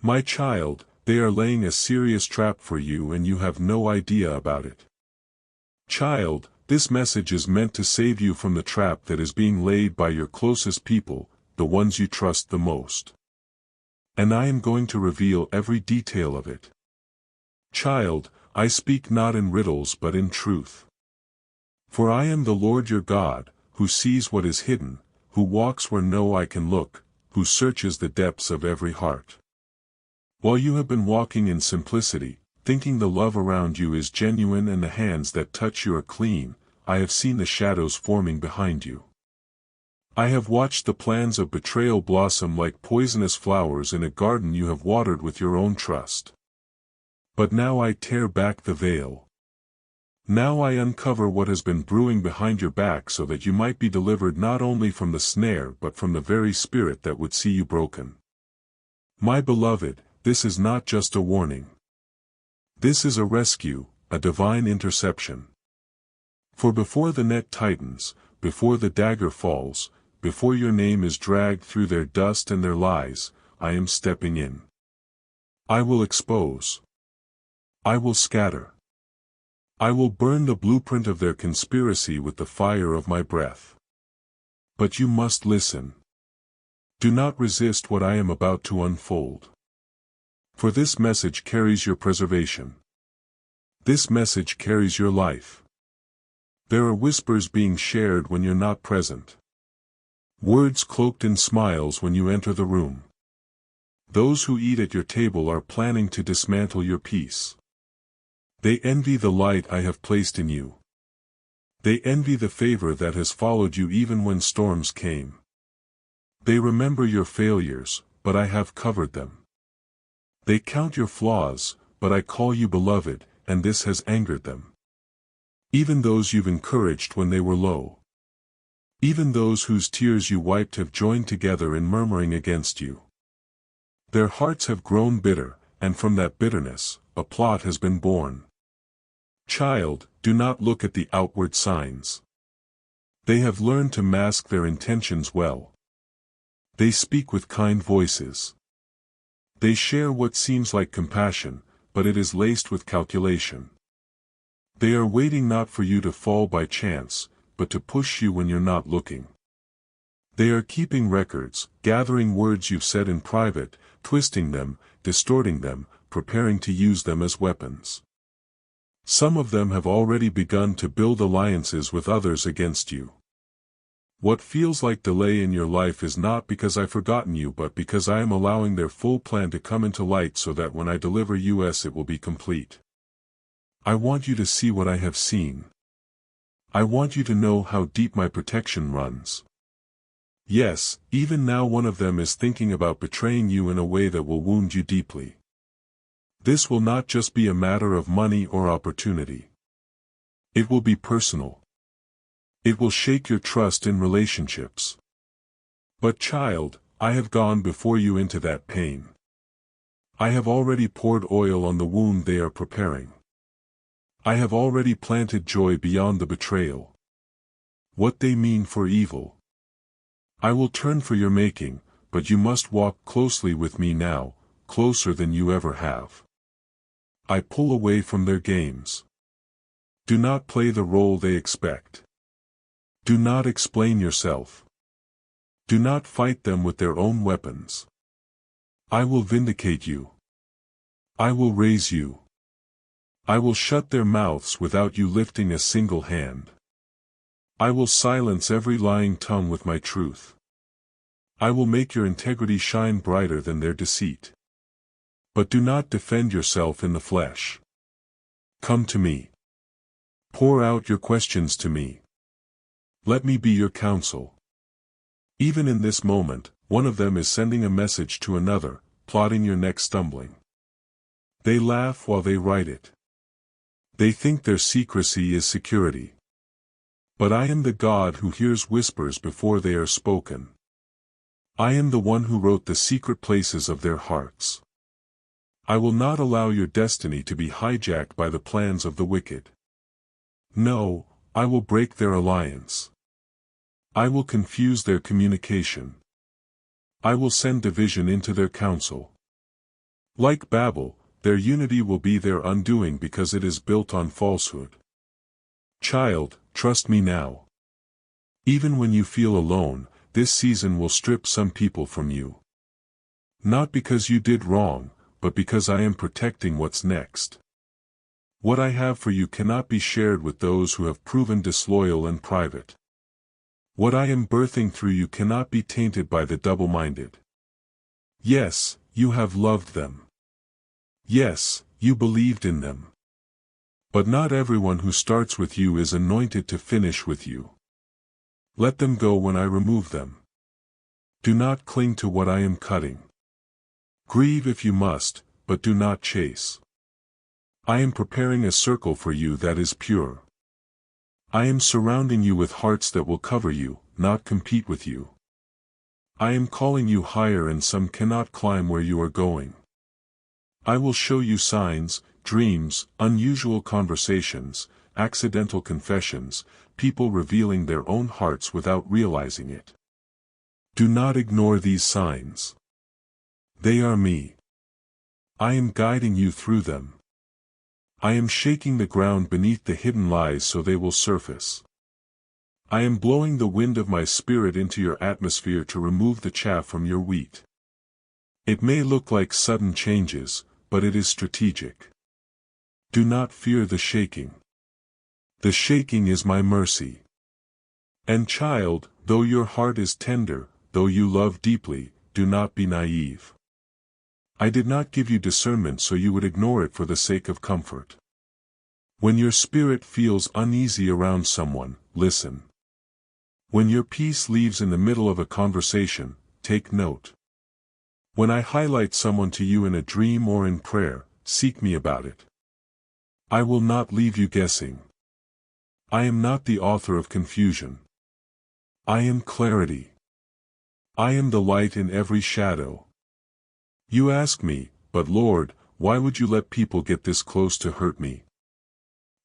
My child, they are laying a serious trap for you and you have no idea about it. Child, this message is meant to save you from the trap that is being laid by your closest people, the ones you trust the most. And I am going to reveal every detail of it. Child, I speak not in riddles but in truth. For I am the Lord your God, who sees what is hidden, who walks where no eye can look, who searches the depths of every heart. While you have been walking in simplicity, thinking the love around you is genuine and the hands that touch you are clean, I have seen the shadows forming behind you. I have watched the plans of betrayal blossom like poisonous flowers in a garden you have watered with your own trust. But now I tear back the veil. Now I uncover what has been brewing behind your back so that you might be delivered not only from the snare but from the very spirit that would see you broken. My beloved, this is not just a warning. This is a rescue, a divine interception. For before the net tightens, before the dagger falls, before your name is dragged through their dust and their lies, I am stepping in. I will expose. I will scatter. I will burn the blueprint of their conspiracy with the fire of my breath. But you must listen. Do not resist what I am about to unfold. For this message carries your preservation. This message carries your life. There are whispers being shared when you're not present. Words cloaked in smiles when you enter the room. Those who eat at your table are planning to dismantle your peace. They envy the light I have placed in you. They envy the favor that has followed you even when storms came. They remember your failures, but I have covered them. They count your flaws, but I call you beloved, and this has angered them. Even those you've encouraged when they were low. Even those whose tears you wiped have joined together in murmuring against you. Their hearts have grown bitter, and from that bitterness, a plot has been born. Child, do not look at the outward signs. They have learned to mask their intentions well. They speak with kind voices. They share what seems like compassion, but it is laced with calculation. They are waiting not for you to fall by chance, but to push you when you're not looking. They are keeping records, gathering words you've said in private, twisting them, distorting them, preparing to use them as weapons. Some of them have already begun to build alliances with others against you. What feels like delay in your life is not because I've forgotten you but because I am allowing their full plan to come into light so that when I deliver us it will be complete. I want you to see what I have seen. I want you to know how deep my protection runs. Yes, even now one of them is thinking about betraying you in a way that will wound you deeply. This will not just be a matter of money or opportunity. It will be personal. It will shake your trust in relationships. But child, I have gone before you into that pain. I have already poured oil on the wound they are preparing. I have already planted joy beyond the betrayal. What they mean for evil, I will turn for your making, but you must walk closely with me now, closer than you ever have. I pull away from their games. Do not play the role they expect. Do not explain yourself. Do not fight them with their own weapons. I will vindicate you. I will raise you. I will shut their mouths without you lifting a single hand. I will silence every lying tongue with my truth. I will make your integrity shine brighter than their deceit. But do not defend yourself in the flesh. Come to me. Pour out your questions to me. Let me be your counsel. Even in this moment, one of them is sending a message to another, plotting your next stumbling. They laugh while they write it. They think their secrecy is security. But I am the God who hears whispers before they are spoken. I am the one who wrote the secret places of their hearts. I will not allow your destiny to be hijacked by the plans of the wicked. No, I will break their alliance. I will confuse their communication. I will send division into their counsel. Like Babel, their unity will be their undoing because it is built on falsehood. Child, trust me now. Even when you feel alone, this season will strip some people from you. Not because you did wrong, but because I am protecting what's next. What I have for you cannot be shared with those who have proven disloyal and private. What I am birthing through you cannot be tainted by the double-minded. Yes, you have loved them. Yes, you believed in them. But not everyone who starts with you is anointed to finish with you. Let them go when I remove them. Do not cling to what I am cutting. Grieve if you must, but do not chase. I am preparing a circle for you that is pure. I am surrounding you with hearts that will cover you, not compete with you. I am calling you higher, and some cannot climb where you are going. I will show you signs, dreams, unusual conversations, accidental confessions, people revealing their own hearts without realizing it. Do not ignore these signs. They are me. I am guiding you through them. I am shaking the ground beneath the hidden lies so they will surface. I am blowing the wind of my spirit into your atmosphere to remove the chaff from your wheat. It may look like sudden changes, but it is strategic. Do not fear the shaking. The shaking is my mercy. And child, though your heart is tender, though you love deeply, do not be naive. I did not give you discernment so you would ignore it for the sake of comfort. When your spirit feels uneasy around someone, listen. When your peace leaves in the middle of a conversation, take note. When I highlight someone to you in a dream or in prayer, seek me about it. I will not leave you guessing. I am not the author of confusion. I am clarity. I am the light in every shadow. You ask me, but Lord, why would you let people get this close to hurt me?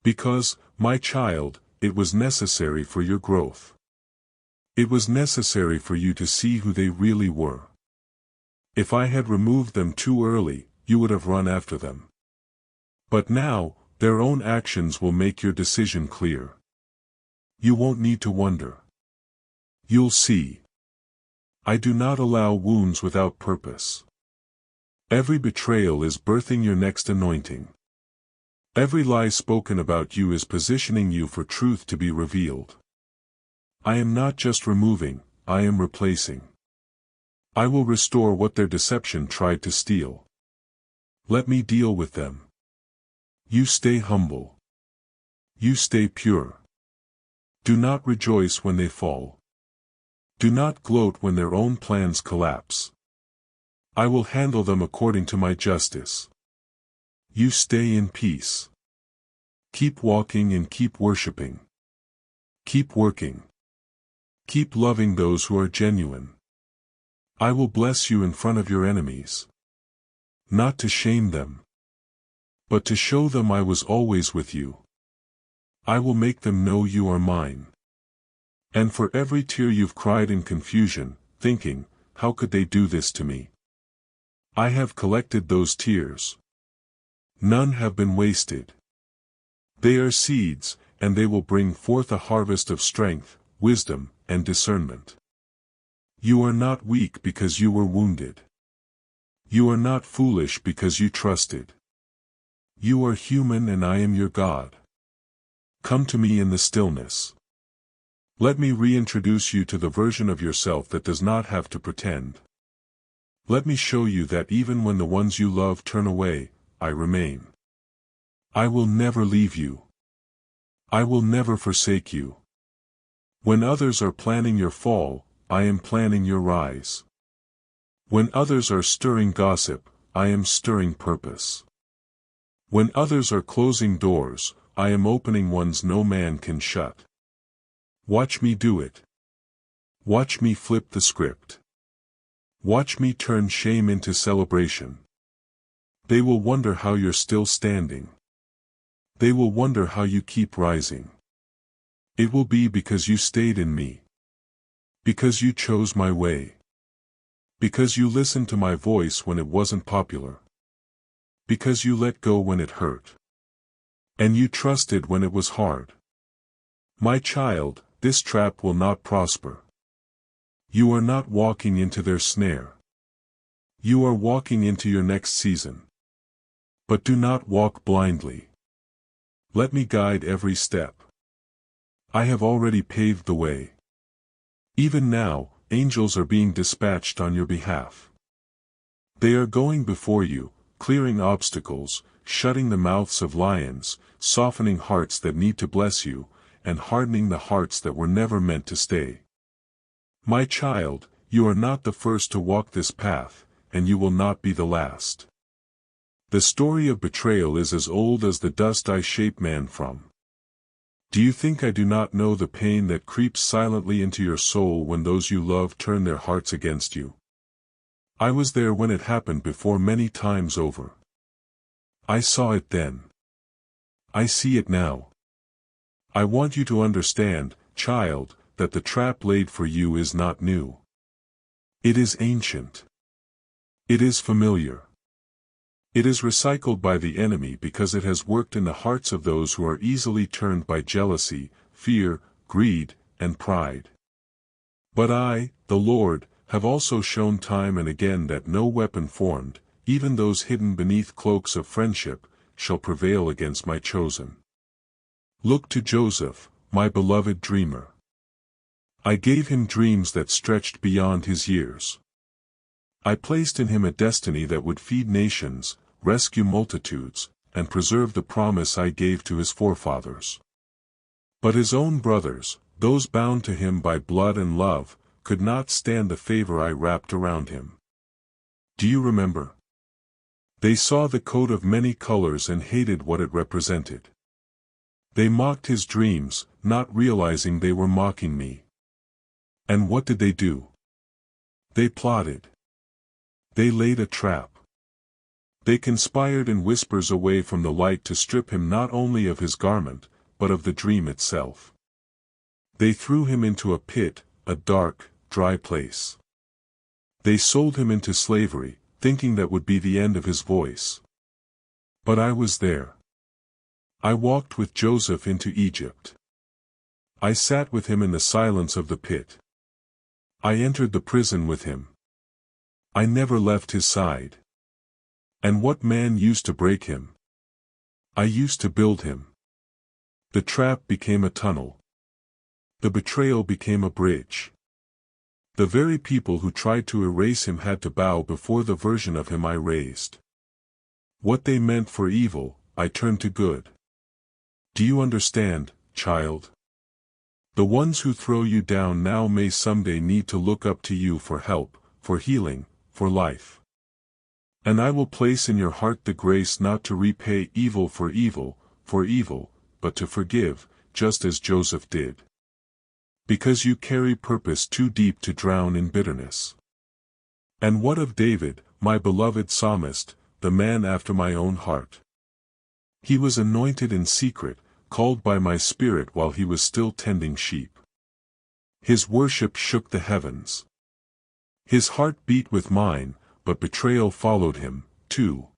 Because, my child, it was necessary for your growth. It was necessary for you to see who they really were. If I had removed them too early, you would have run after them. But now, their own actions will make your decision clear. You won't need to wonder. You'll see. I do not allow wounds without purpose. Every betrayal is birthing your next anointing. Every lie spoken about you is positioning you for truth to be revealed. I am not just removing, I am replacing. I will restore what their deception tried to steal. Let me deal with them. You stay humble. You stay pure. Do not rejoice when they fall. Do not gloat when their own plans collapse. I will handle them according to my justice. You stay in peace. Keep walking and keep worshiping. Keep working. Keep loving those who are genuine. I will bless you in front of your enemies. Not to shame them, but to show them I was always with you. I will make them know you are mine. And for every tear you've cried in confusion, thinking, how could they do this to me? I have collected those tears. None have been wasted. They are seeds, and they will bring forth a harvest of strength, wisdom, and discernment. You are not weak because you were wounded. You are not foolish because you trusted. You are human and I am your God. Come to me in the stillness. Let me reintroduce you to the version of yourself that does not have to pretend. Let me show you that even when the ones you love turn away, I remain. I will never leave you. I will never forsake you. When others are planning your fall, I am planning your rise. When others are stirring gossip, I am stirring purpose. When others are closing doors, I am opening ones no man can shut. Watch me do it. Watch me flip the script. Watch me turn shame into celebration. They will wonder how you're still standing. They will wonder how you keep rising. It will be because you stayed in me. Because you chose my way. Because you listened to my voice when it wasn't popular. Because you let go when it hurt. And you trusted when it was hard. My child, this trap will not prosper. You are not walking into their snare. You are walking into your next season. But do not walk blindly. Let me guide every step. I have already paved the way. Even now, angels are being dispatched on your behalf. They are going before you, clearing obstacles, shutting the mouths of lions, softening hearts that need to bless you, and hardening the hearts that were never meant to stay. My child, you are not the first to walk this path, and you will not be the last. The story of betrayal is as old as the dust I shape man from. Do you think I do not know the pain that creeps silently into your soul when those you love turn their hearts against you? I was there when it happened before many times over. I saw it then. I see it now. I want you to understand, child, that the trap laid for you is not new. It is ancient. It is familiar. It is recycled by the enemy because it has worked in the hearts of those who are easily turned by jealousy, fear, greed, and pride. But I, the Lord, have also shown time and again that no weapon formed, even those hidden beneath cloaks of friendship, shall prevail against my chosen. Look to Joseph, my beloved dreamer. I gave him dreams that stretched beyond his years. I placed in him a destiny that would feed nations, rescue multitudes, and preserve the promise I gave to his forefathers. But his own brothers, those bound to him by blood and love, could not stand the favor I wrapped around him. Do you remember? They saw the coat of many colors and hated what it represented. They mocked his dreams, not realizing they were mocking me. And what did they do? They plotted. They laid a trap. They conspired in whispers away from the light to strip him not only of his garment, but of the dream itself. They threw him into a pit, a dark, dry place. They sold him into slavery, thinking that would be the end of his voice. But I was there. I walked with Joseph into Egypt. I sat with him in the silence of the pit. I entered the prison with him. I never left his side. And what man used to break him? I used to build him. The trap became a tunnel. The betrayal became a bridge. The very people who tried to erase him had to bow before the version of him I raised. What they meant for evil, I turned to good. Do you understand, child? The ones who throw you down now may someday need to look up to you for help, for healing, for life. And I will place in your heart the grace not to repay evil, but to forgive, just as Joseph did. Because you carry purpose too deep to drown in bitterness. And what of David, my beloved psalmist, the man after my own heart? He was anointed in secret, called by my spirit while he was still tending sheep. His worship shook the heavens. His heart beat with mine, but betrayal followed him, too.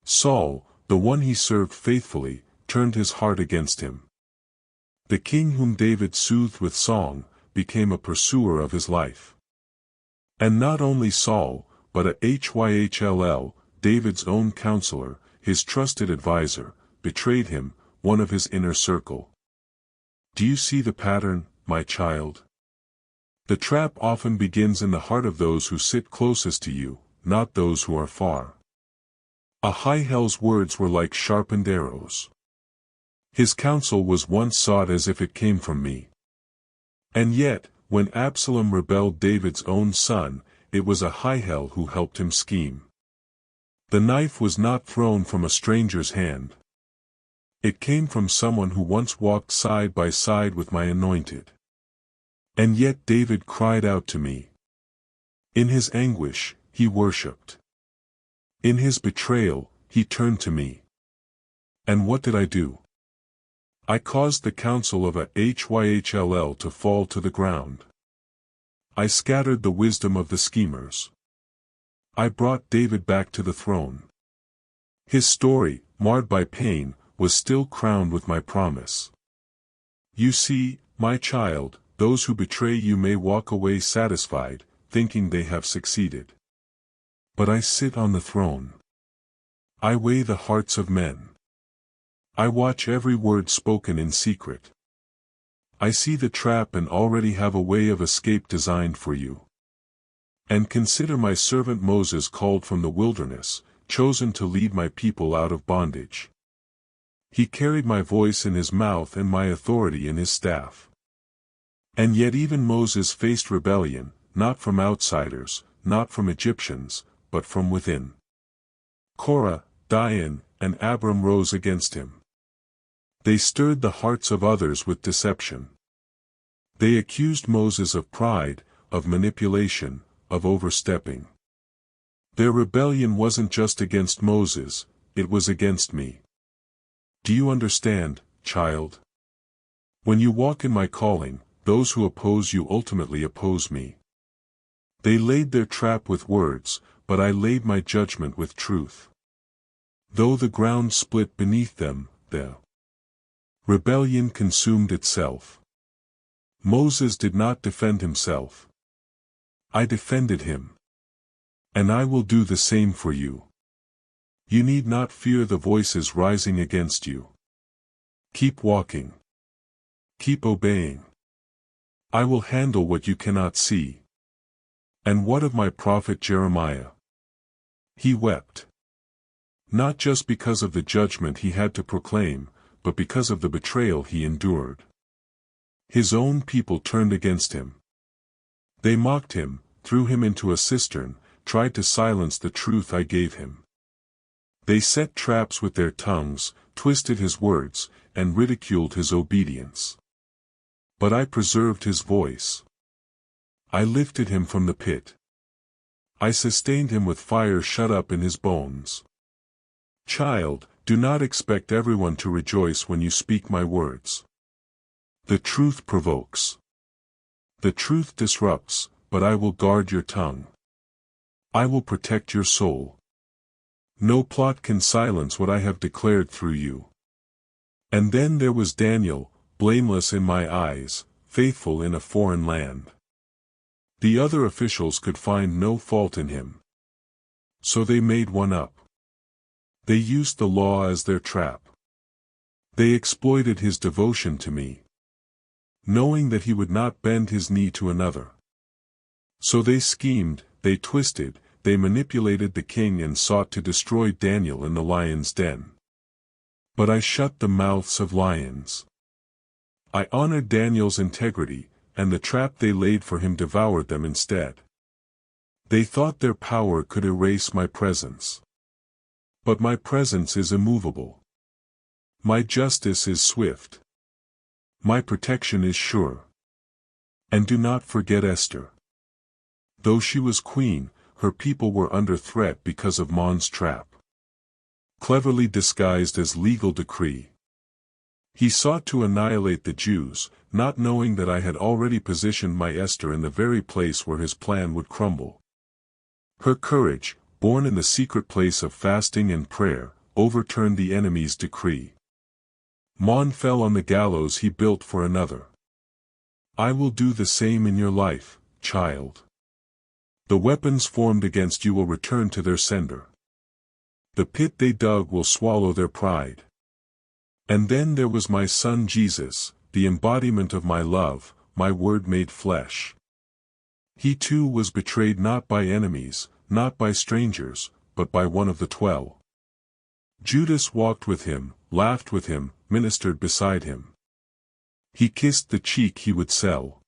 Saul, the one he served faithfully, turned his heart against him. The king whom David soothed with song, became a pursuer of his life. And not only Saul, but Hyll, David's own counselor, his trusted adviser, betrayed him, one of his inner circle. Do you see the pattern, my child? The trap often begins in the heart of those who sit closest to you, not those who are far. Hyll's words were like sharpened arrows. His counsel was once sought as if it came from me. And yet, when Absalom rebelled, David's own son, it was Hyll who helped him scheme. The knife was not thrown from a stranger's hand. It came from someone who once walked side by side with my anointed. And yet David cried out to me. In his anguish, he worshipped. In his betrayal, he turned to me. And what did I do? I caused the counsel of Hyll to fall to the ground. I scattered the wisdom of the schemers. I brought David back to the throne. His story, marred by pain, was still crowned with my promise. You see, my child, those who betray you may walk away satisfied, thinking they have succeeded. But I sit on the throne. I weigh the hearts of men. I watch every word spoken in secret. I see the trap and already have a way of escape designed for you. And consider my servant Moses, called from the wilderness, chosen to lead my people out of bondage. He carried my voice in his mouth and my authority in his staff. And yet even Moses faced rebellion, not from outsiders, not from Egyptians, but from within. Korah, Dathan, and Abiram rose against him. They stirred the hearts of others with deception. They accused Moses of pride, of manipulation, of overstepping. Their rebellion wasn't just against Moses, it was against me. Do you understand, child? When you walk in my calling, those who oppose you ultimately oppose me. They laid their trap with words, but I laid my judgment with truth. Though the ground split beneath them, the rebellion consumed itself. Moses did not defend himself. I defended him. And I will do the same for you. You need not fear the voices rising against you. Keep walking. Keep obeying. I will handle what you cannot see. And what of my prophet Jeremiah? He wept. Not just because of the judgment he had to proclaim, but because of the betrayal he endured. His own people turned against him. They mocked him, threw him into a cistern, tried to silence the truth I gave him. They set traps with their tongues, twisted his words, and ridiculed his obedience. But I preserved his voice. I lifted him from the pit. I sustained him with fire shut up in his bones. Child, do not expect everyone to rejoice when you speak my words. The truth provokes. The truth disrupts, but I will guard your tongue. I will protect your soul. No plot can silence what I have declared through you. And then there was Daniel, blameless in my eyes, faithful in a foreign land. The other officials could find no fault in him. So they made one up. They used the law as their trap. They exploited his devotion to me, knowing that he would not bend his knee to another. So they schemed, they twisted, they manipulated the king and sought to destroy Daniel in the lion's den. But I shut the mouths of lions. I honored Daniel's integrity, and the trap they laid for him devoured them instead. They thought their power could erase my presence. But my presence is immovable. My justice is swift. My protection is sure. And do not forget Esther. Though she was queen, her people were under threat because of Mon's trap. Cleverly disguised as legal decree. He sought to annihilate the Jews, not knowing that I had already positioned my Esther in the very place where his plan would crumble. Her courage, born in the secret place of fasting and prayer, overturned the enemy's decree. Mon fell on the gallows he built for another. I will do the same in your life, child. The weapons formed against you will return to their sender. The pit they dug will swallow their pride. And then there was my son Jesus, the embodiment of my love, my word made flesh. He too was betrayed not by enemies, not by strangers, but by one of the 12. Judas walked with him, laughed with him, ministered beside him. He kissed the cheek he would sell.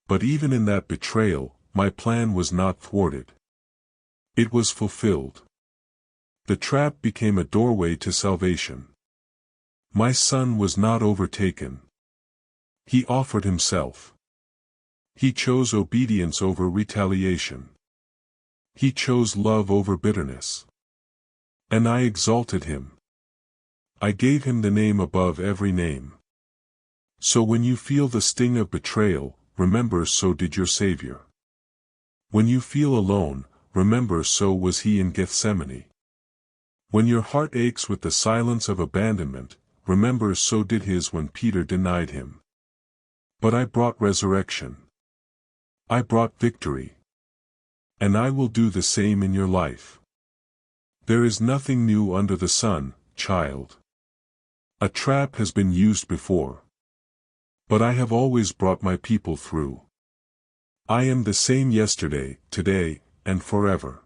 But even in that betrayal, my plan was not thwarted. It was fulfilled. The trap became a doorway to salvation. My son was not overtaken. He offered himself. He chose obedience over retaliation. He chose love over bitterness. And I exalted him. I gave him the name above every name. So when you feel the sting of betrayal, remember so did your Savior. When you feel alone, remember so was he in Gethsemane. When your heart aches with the silence of abandonment, remember so did his when Peter denied him. But I brought resurrection. I brought victory. And I will do the same in your life. There is nothing new under the sun, child. A trap has been used before. But I have always brought my people through. I am the same yesterday, today, and forever.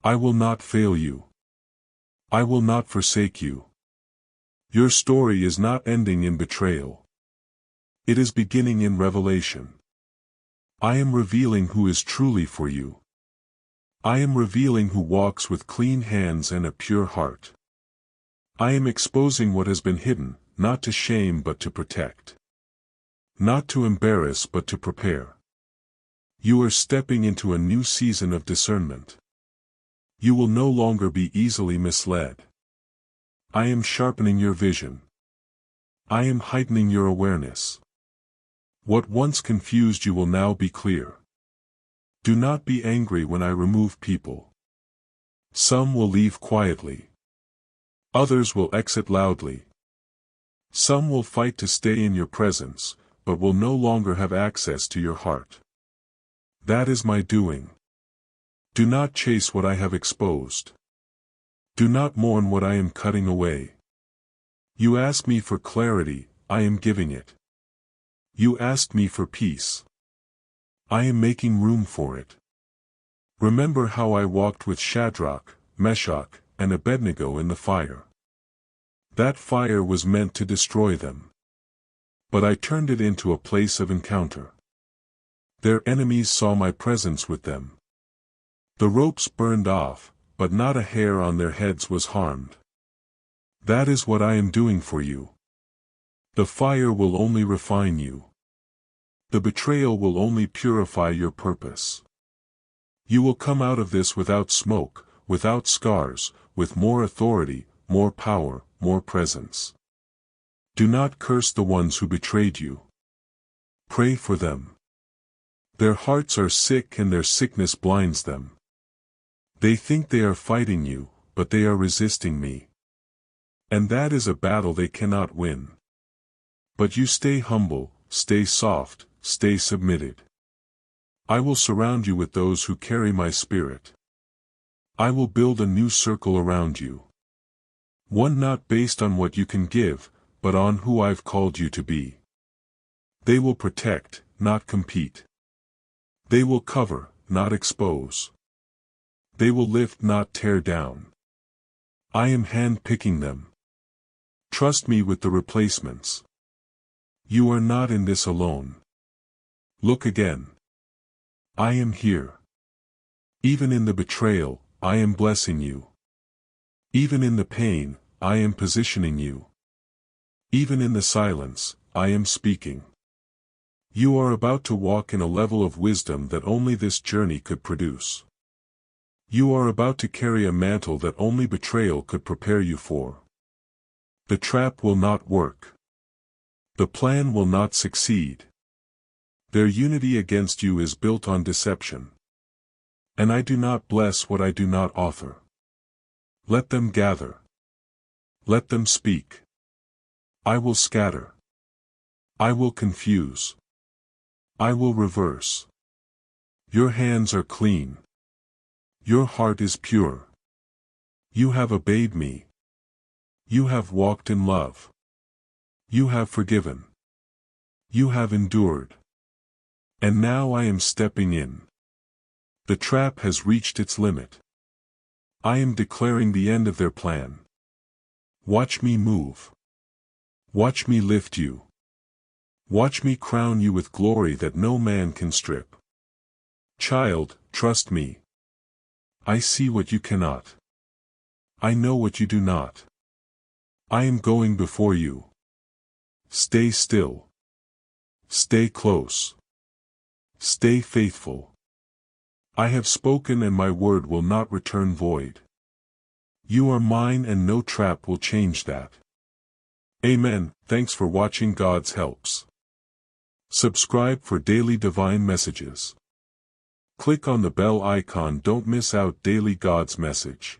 I will not fail you. I will not forsake you. Your story is not ending in betrayal. It is beginning in revelation. I am revealing who is truly for you. I am revealing who walks with clean hands and a pure heart. I am exposing what has been hidden, not to shame but to protect. Not to embarrass but to prepare. You are stepping into a new season of discernment. You will no longer be easily misled. I am sharpening your vision. I am heightening your awareness. What once confused you will now be clear. Do not be angry when I remove people. Some will leave quietly. Others will exit loudly. Some will fight to stay in your presence, but will no longer have access to your heart. That is my doing. Do not chase what I have exposed. Do not mourn what I am cutting away. You ask me for clarity, I am giving it. You asked me for peace. I am making room for it. Remember how I walked with Shadrach, Meshach, and Abednego in the fire. That fire was meant to destroy them. But I turned it into a place of encounter. Their enemies saw my presence with them. The ropes burned off, but not a hair on their heads was harmed. That is what I am doing for you. The fire will only refine you. The betrayal will only purify your purpose. You will come out of this without smoke, without scars, with more authority, more power, more presence. Do not curse the ones who betrayed you. Pray for them. Their hearts are sick and their sickness blinds them. They think they are fighting you, but they are resisting me. And that is a battle they cannot win. But you stay humble, stay soft, stay submitted. I will surround you with those who carry my spirit. I will build a new circle around you. One not based on what you can give, but on who I've called you to be. They will protect, not compete. They will cover, not expose. They will lift, not tear down. I am hand-picking them. Trust me with the replacements. You are not in this alone. Look again. I am here. Even in the betrayal, I am blessing you. Even in the pain, I am positioning you. Even in the silence, I am speaking. You are about to walk in a level of wisdom that only this journey could produce. You are about to carry a mantle that only betrayal could prepare you for. The trap will not work. The plan will not succeed. Their unity against you is built on deception. And I do not bless what I do not author. Let them gather. Let them speak. I will scatter. I will confuse. I will reverse. Your hands are clean. Your heart is pure. You have obeyed me. You have walked in love. You have forgiven. You have endured. And now I am stepping in. The trap has reached its limit. I am declaring the end of their plan. Watch me move. Watch me lift you. Watch me crown you with glory that no man can strip. Child, trust me. I see what you cannot. I know what you do not. I am going before you. Stay still. Stay close. Stay faithful. I have spoken and my word will not return void. You are mine and no trap will change that. Amen. Thanks for watching God's Helps. Subscribe for daily divine messages. Click on the bell icon. Don't miss out daily God's message.